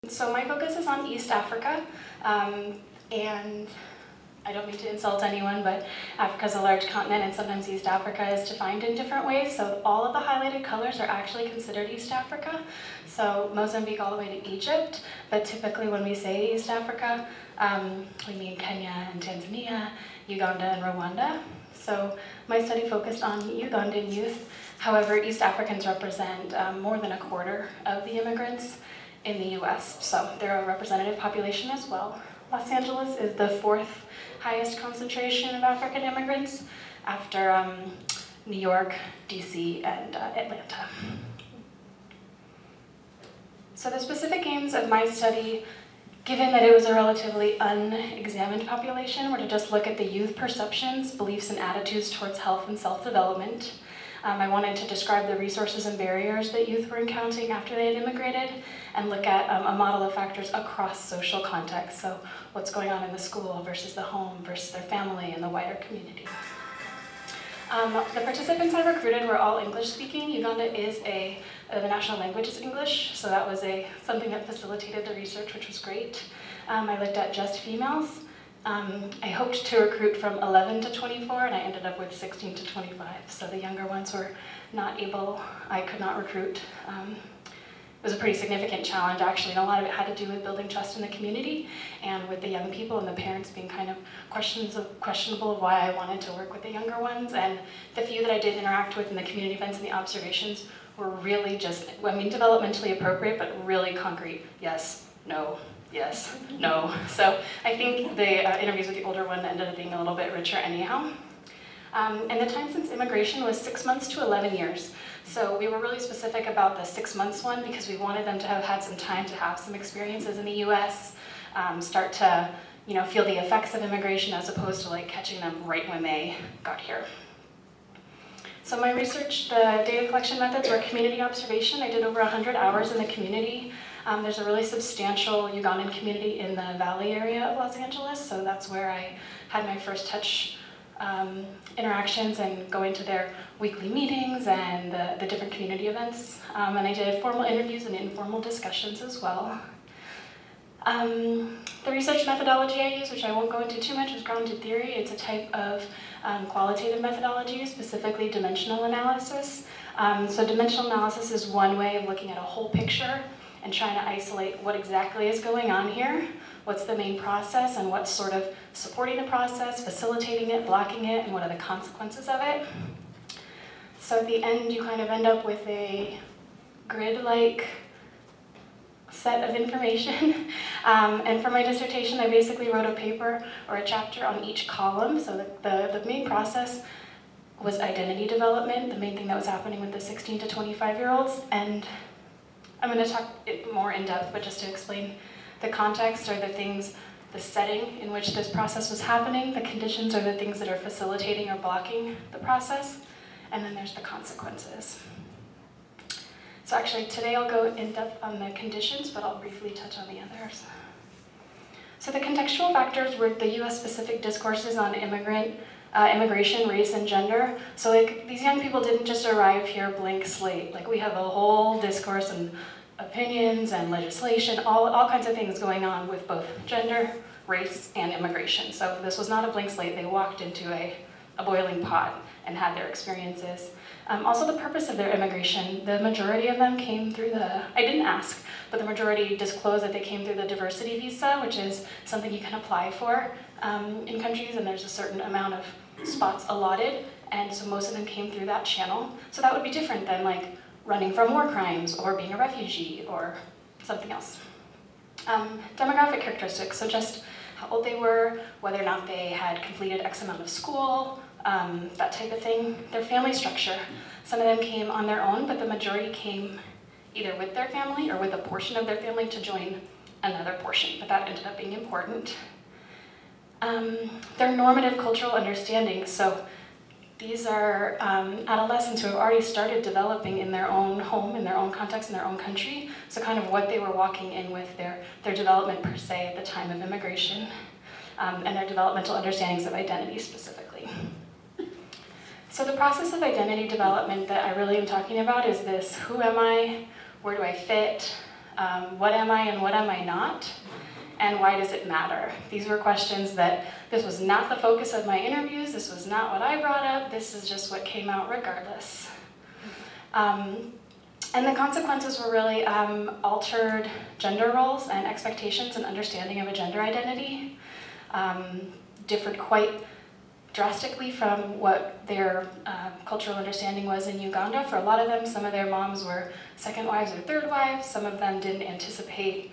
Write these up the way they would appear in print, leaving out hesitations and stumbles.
So my focus is on East Africa, and I don't mean to insult anyone, but Africa is a large continent, and sometimes East Africa is defined in different ways. So all of the highlighted colors are actually considered East Africa. So Mozambique all the way to Egypt, but typically when we say East Africa, we mean Kenya and Tanzania, Uganda and Rwanda. So my study focused on Ugandan youth. However, East Africans represent more than a quarter of the immigrants in the US, so they're a representative population as well. Los Angeles is the fourth highest concentration of African immigrants after New York, DC, and Atlanta. So the specific aims of my study, given that it was a relatively unexamined population, were to just look at the youth perceptions, beliefs, and attitudes towards health and self-development. I wanted to describe the resources and barriers that youth were encountering after they had immigrated and look at a model of factors across social contexts. So what's going on in the school versus the home versus their family and the wider community. The participants I recruited were all English-speaking. Uganda is the national language is English, so that was something that facilitated the research, which was great. I looked at just females. I hoped to recruit from 11 to 24, and I ended up with 16 to 25. So the younger ones were not able, I could not recruit. It was a pretty significant challenge, actually, and a lot of it had to do with building trust in the community and with the young people and the parents being kind of questionable of why I wanted to work with the younger ones. And the few that I did interact with in the community events and the observations were really just, I mean, developmentally appropriate, but really concrete. Yes, no. Yes, no. So I think the interviews with the older one ended up being a little bit richer anyhow. And the time since immigration was 6 months to 11 years. So we were really specific about the 6 months one because we wanted them to have had some time to have some experiences in the US, start to feel the effects of immigration as opposed to like catching them right when they got here. So my research, the data collection methods were community observation. I did over 100 hours in the community. There's a really substantial Ugandan community in the Valley area of Los Angeles, so that's where I had my first touch interactions and going to their weekly meetings and the different community events. And I did formal interviews and informal discussions as well. The research methodology I used, which I won't go into too much, was grounded theory. It's a type of qualitative methodology, specifically dimensional analysis. So dimensional analysis is one way of looking at a whole picture and trying to isolate what exactly is going on here, what's the main process, and what's sort of supporting the process, facilitating it, blocking it, and what are the consequences of it. So at the end, you kind of end up with a grid-like set of information. And for my dissertation, I basically wrote a paper or a chapter on each column. So the main process was identity development, the main thing that was happening with the 16 to 25-year-olds. And I'm going to talk it more in depth, but just to explain the context are the things, the setting in which this process was happening, the conditions are the things that are facilitating or blocking the process, and then there's the consequences. So actually today I'll go in depth on the conditions, but I'll briefly touch on the others. So the contextual factors were the US-specific discourses on immigration, race, and gender. So like these young people didn't just arrive here blank slate. Like we have a whole discourse and opinions and legislation, all kinds of things going on with both gender, race, and immigration. So this was not a blank slate. They walked into a boiling pot and had their experiences. Also the purpose of their immigration, the majority of them came through I didn't ask, but the majority disclosed that they came through the diversity visa, which is something you can apply for in countries, and there's a certain amount of spots allotted, and so most of them came through that channel. So that would be different than like running from war crimes or being a refugee or something else. Demographic characteristics, so just how old they were, whether or not they had completed X amount of school, that type of thing. Their family structure. Some of them came on their own, but the majority came either with their family or with a portion of their family to join another portion, but that ended up being important. Their normative cultural understanding. So these are adolescents who have already started developing in their own home, in their own context, in their own country. So kind of what they were walking in with their development per se at the time of immigration, and their developmental understandings of identity specifically. So the process of identity development that I really am talking about is this: who am I? Where do I fit? What am I and what am I not? And why does it matter? These were questions that, this was not the focus of my interviews, this was not what I brought up, this is just what came out regardless. And the consequences were really altered gender roles and expectations and understanding of a gender identity. Differed quite drastically from what their cultural understanding was in Uganda. For a lot of them, some of their moms were second wives or third wives. Some of them didn't anticipate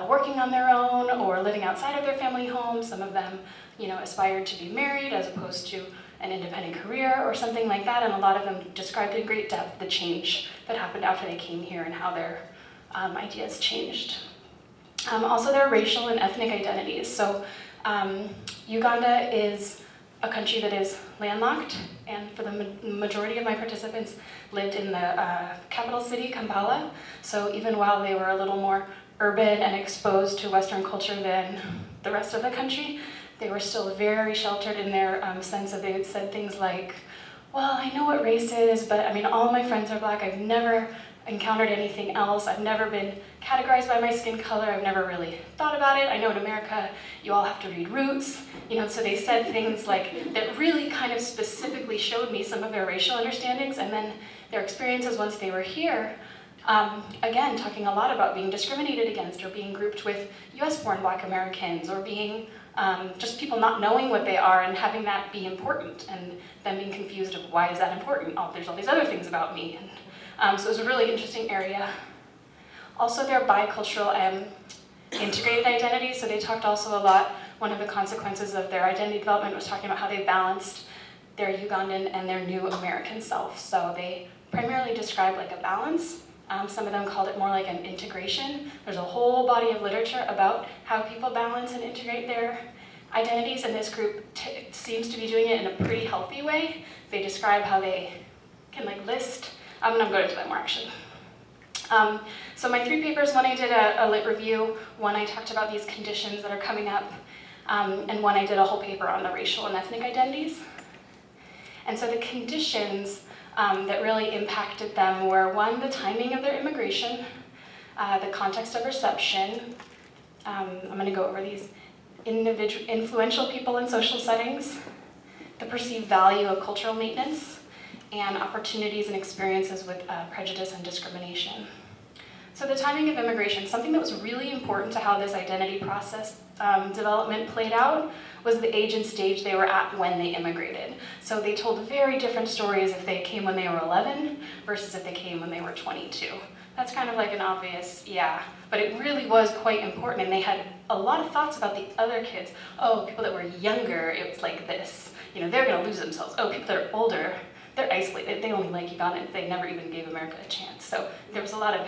working on their own or living outside of their family home. Some of them, aspired to be married as opposed to an independent career or something like that. And a lot of them described in great depth the change that happened after they came here and how their ideas changed. Also their racial and ethnic identities. So Uganda is a country that is landlocked, and for the majority of my participants lived in the capital city, Kampala. So even while they were a little more urban and exposed to Western culture than the rest of the country, they were still very sheltered in their sense of, they had said things like, well, I know what race is, but I mean, all my friends are black, I've never encountered anything else, I've never been categorized by my skin color, I've never really thought about it. I know in America, you all have to read Roots, so they said things like, that really kind of specifically showed me some of their racial understandings, and then their experiences once they were here. Again, talking a lot about being discriminated against or being grouped with US-born Black Americans or being just people not knowing what they are and having that be important and then being confused of why is that important? Oh, there's all these other things about me. And, so it was a really interesting area. Also their bicultural integrated identities. So they talked also a lot, one of the consequences of their identity development was talking about how they balanced their Ugandan and their new American self. So they primarily described like a balance. Some of them called it more like an integration. There's a whole body of literature about how people balance and integrate their identities, and this group seems to be doing it in a pretty healthy way. They describe how they can list, and I'm going into that more actually. So my 3 papers, one I did a lit review, one I talked about these conditions that are coming up, and one I did a whole paper on the racial and ethnic identities. And so the conditions that really impacted them were, 1, the timing of their immigration, the context of reception. I'm going to go over these. Influential people in social settings, the perceived value of cultural maintenance, and opportunities and experiences with prejudice and discrimination. So the timing of immigration, something that was really important to how this identity process development played out was the age and stage they were at when they immigrated. So they told very different stories if they came when they were 11 versus if they came when they were 22. That's kind of like an obvious, yeah, but it really was quite important, and they had a lot of thoughts about the other kids. Oh, people that were younger, it was like this. They're gonna lose themselves. Oh, people that are older, they're isolated. They only like Ugandans. They never even gave America a chance. So there was a lot of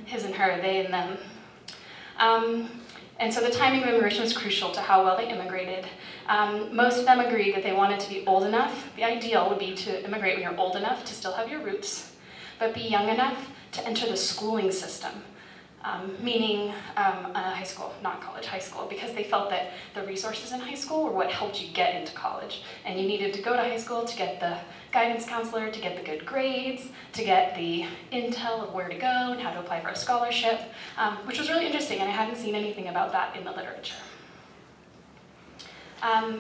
his and her, they and them. And so the timing of immigration was crucial to how well they immigrated. Most of them agreed that they wanted to be old enough. The ideal would be to immigrate when you're old enough to still have your roots, but be young enough to enter the schooling system, meaning high school, not college, high school, because they felt that the resources in high school were what helped you get into college. And you needed to go to high school to get the guidance counselor, to get the good grades, to get the intel of where to go and how to apply for a scholarship, which was really interesting, and I hadn't seen anything about that in the literature.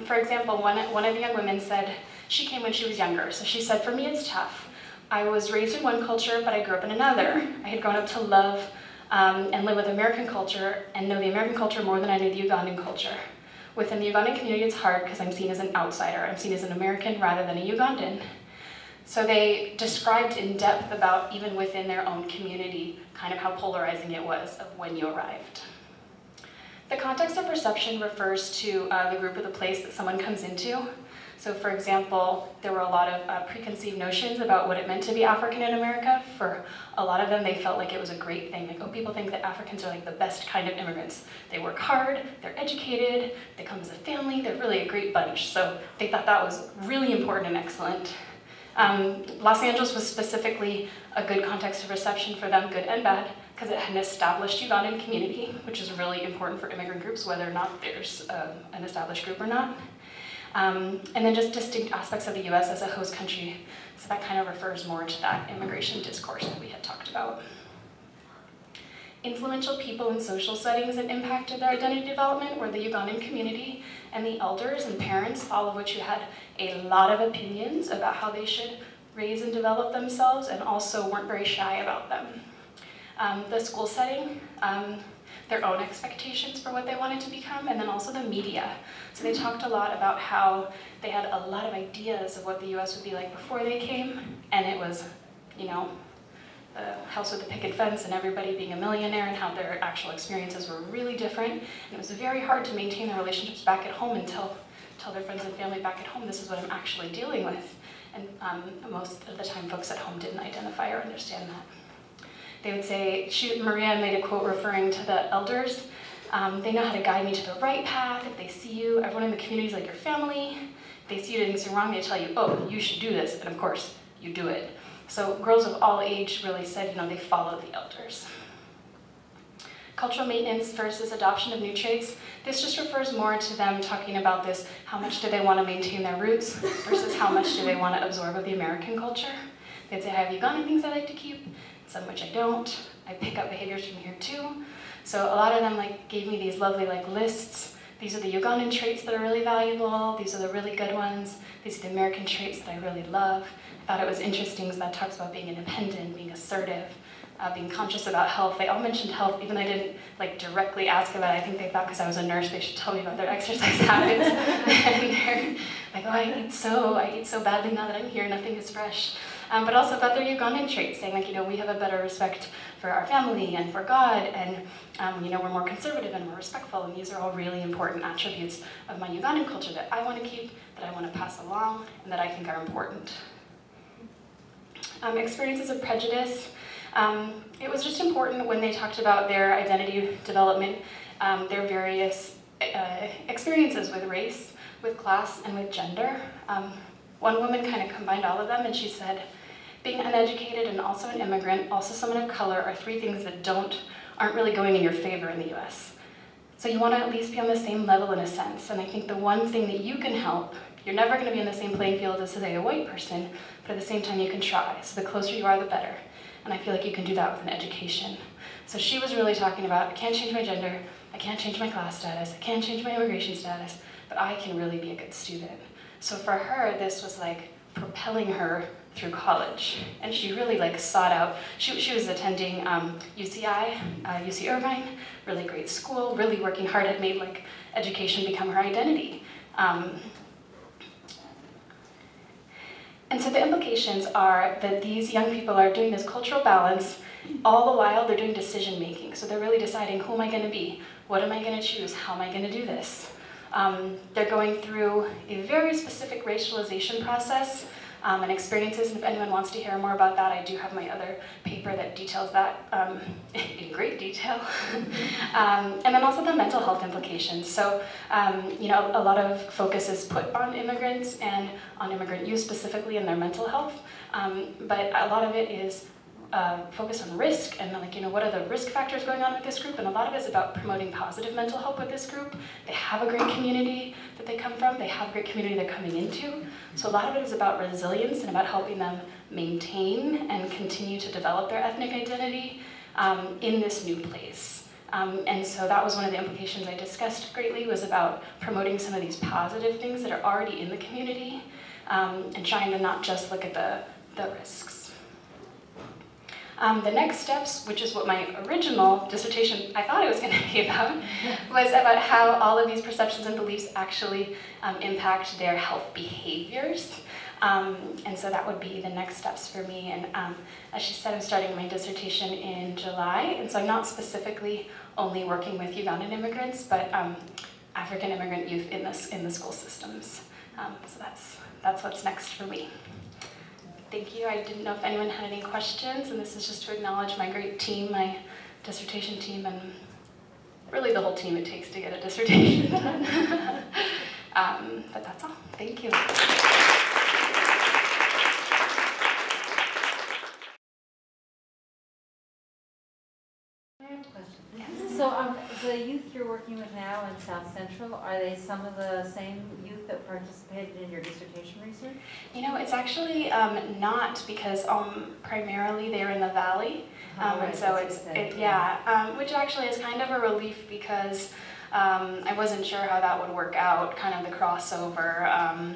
For example, one of the young women said she came when she was younger. So she said, for me it's tough. I was raised in one culture, but I grew up in another. I had grown up to love and live with American culture and know the American culture more than I knew the Ugandan culture. Within the Ugandan community, it's hard because I'm seen as an outsider. I'm seen as an American rather than a Ugandan. So they described in depth about, even within their own community, kind of how polarizing it was of when you arrived. The context of reception refers to the group or the place that someone comes into. So for example, there were a lot of preconceived notions about what it meant to be African in America. For a lot of them, they felt like it was a great thing. Like, oh, people think that Africans are like the best kind of immigrants. They work hard, they're educated, they come as a family, they're really a great bunch. So they thought that was really important and excellent. Los Angeles was specifically a good context of reception for them, good and bad, because it had an established Ugandan community, which is really important for immigrant groups, whether or not there's an established group or not. And then just distinct aspects of the US as a host country. So that kind of refers more to that immigration discourse that we had talked about. influential people in social settings that impacted their identity development were the Ugandan community and the elders and parents, all of which who had a lot of opinions about how they should raise and develop themselves and also weren't very shy about them. The school setting, their own expectations for what they wanted to become, and then also the media. So they talked a lot about how they had a lot of ideas of what the US would be like before they came, and it was, you know, the house with the picket fence and everybody being a millionaire, and how their actual experiences were really different. And it was very hard to maintain their relationships back at home and tell their friends and family back at home, this is what I'm actually dealing with. And most of the time, folks at home didn't identify or understand that. They would say, Maria made a quote referring to the elders, they know how to guide me to the right path. If they see you, everyone in the community is like your family. If they see you doing something wrong, they tell you, oh, you should do this, and of course, you do it. So girls of all age really said, you know, they follow the elders. Cultural maintenance versus adoption of new traits. This just refers more to them talking about this, how much do they want to maintain their roots versus how much do they want to absorb of the American culture. They'd say, I have Ugandan things I like to keep, some which I don't. I pick up behaviors from here too. So a lot of them gave me these lovely lists. These are the Ugandan traits that are really valuable. These are the really good ones. These are the American traits that I really love. I thought it was interesting because that talks about being independent, being assertive, being conscious about health. They all mentioned health, even though I didn't directly ask about it. I think they thought because I was a nurse, they should tell me about their exercise habits. And they're like, oh, I eat so badly now that I'm here, nothing is fresh. But also about their Ugandan traits, saying we have a better respect for our family and for God, and we're more conservative and more respectful, and these are all really important attributes of my Ugandan culture that I want to keep, that I want to pass along, and that I think are important. Experiences of prejudice. It was just important when they talked about their identity development, their various experiences with race, with class, and with gender. One woman kind of combined all of them, and she said, being uneducated and also an immigrant, also someone of color, are three things that aren't really going in your favor in the US. So you want to at least be on the same level in a sense, and I think the one thing that you can help, you're never going to be on the same playing field as, say, a white person, but at the same time you can try. So the closer you are, the better. And I feel like you can do that with an education. So she was really talking about, I can't change my gender, I can't change my class status, I can't change my immigration status, but I can really be a good student. So for her, this was propelling her through college. And she really sought out, she was attending UCI, UC Irvine, really great school, really working hard, had made education become her identity. And so the implications are that these young people are doing this cultural balance, all the while they're doing decision making. So they're really deciding, who am I gonna be? What am I gonna choose? How am I gonna do this? They're going through a very specific racialization process and experiences, and if anyone wants to hear more about that, I do have my other paper that details that in great detail. And then also the mental health implications. So, a lot of focus is put on immigrants and on immigrant youth specifically and their mental health, but a lot of it is focus on risk and what are the risk factors going on with this group, and a lot of it is about promoting positive mental health with this group. They have a great community that they come from, they have a great community they're coming into, so a lot of it is about resilience and about helping them maintain and continue to develop their ethnic identity in this new place. And so that was one of the implications I discussed greatly, was about promoting some of these positive things that are already in the community and trying to not just look at the risks. The next steps, which is what my original dissertation I thought it was going to be about, was about how all of these perceptions and beliefs actually impact their health behaviors. And so that would be the next steps for me. And as she said, I'm starting my dissertation in July, and so I'm not specifically only working with Ugandan immigrants, but African immigrant youth in the school systems. So that's what's next for me. Thank you. I didn't know if anyone had any questions, and this is just to acknowledge my great team, my dissertation team, and really the whole team it takes to get a dissertation done. But that's all. Thank you. So the youth you're working with now in South Central, are they some of the same youth that participated in your dissertation research? You know, it's actually not, because primarily they're in the Valley. Right, and so which actually is kind of a relief, because I wasn't sure how that would work out, kind of the crossover,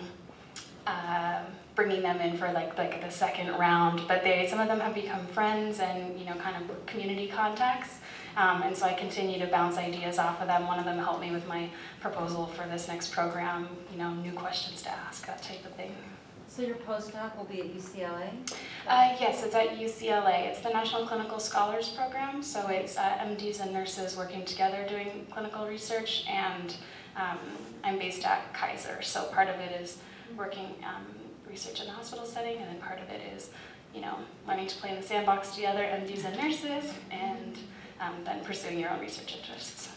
bringing them in for like the second round. But some of them have become friends and, you know, kind of community contacts. And so I continue to bounce ideas off of them. One of them helped me with my proposal for this next program, you know, new questions to ask, that type of thing. So your postdoc will be at UCLA? Yes, it's at UCLA. It's the National Clinical Scholars Program, so it's MDs and nurses working together doing clinical research, and I'm based at Kaiser, so part of it is working research in the hospital setting, and then part of it is, you know, learning to play in the sandbox together, MDs and nurses, and then pursuing your own research interests.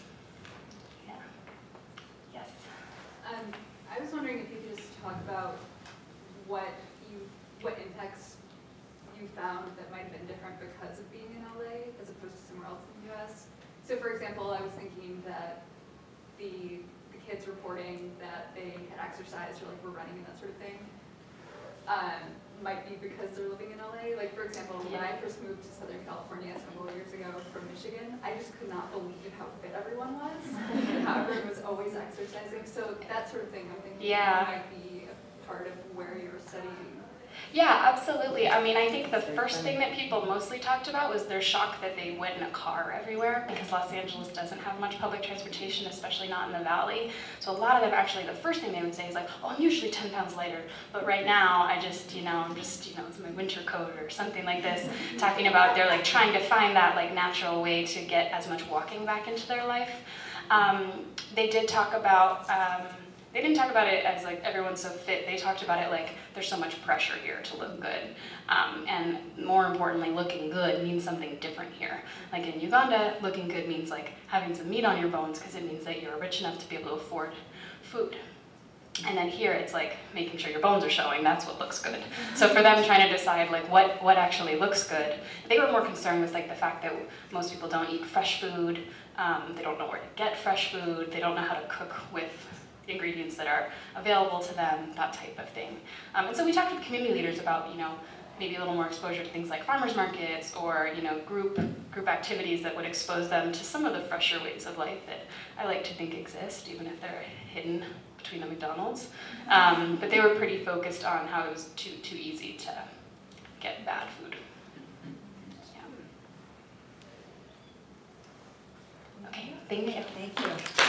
Yeah. Yes? I was wondering if you could just talk about what impacts you found that might have been different because of being in LA as opposed to somewhere else in the US. So for example, I was thinking that the kids reporting that they had exercised or like were running and that sort of thing might be because they're living in LA. Like for example, when I first moved to Southern California several years ago from Michigan, I just could not believe how fit everyone was and how everyone was always exercising. So that sort of thing, I'm thinking might be a part of where you're studying. Yeah, absolutely. I mean, I think the first thing that people mostly talked about was their shock that they went in a car everywhere, because Los Angeles doesn't have much public transportation, especially not in the Valley. So a lot of them actually, the first thing they would say is like, oh, I'm usually 10 pounds lighter, but right now I just, you know, it's my winter coat or something like this, talking about they're like trying to find that like natural way to get as much walking back into their life. They did talk about, they didn't talk about it as like everyone's so fit. They talked about it like there's so much pressure here to look good. And more importantly, looking good means something different here. Like in Uganda, looking good means like having some meat on your bones, because it means that you're rich enough to be able to afford food. And then here it's like making sure your bones are showing, that's what looks good. So for them trying to decide like what actually looks good, they were more concerned with like the fact that most people don't eat fresh food, they don't know where to get fresh food, they don't know how to cook with the ingredients that are available to them, that type of thing. And so we talked with community leaders about, you know, maybe a little more exposure to things like farmers markets or, you know, group activities that would expose them to some of the fresher ways of life that I like to think exist, even if they're hidden between the McDonald's. But they were pretty focused on how it was too easy to get bad food. Yeah. Okay, thank you. Thank you.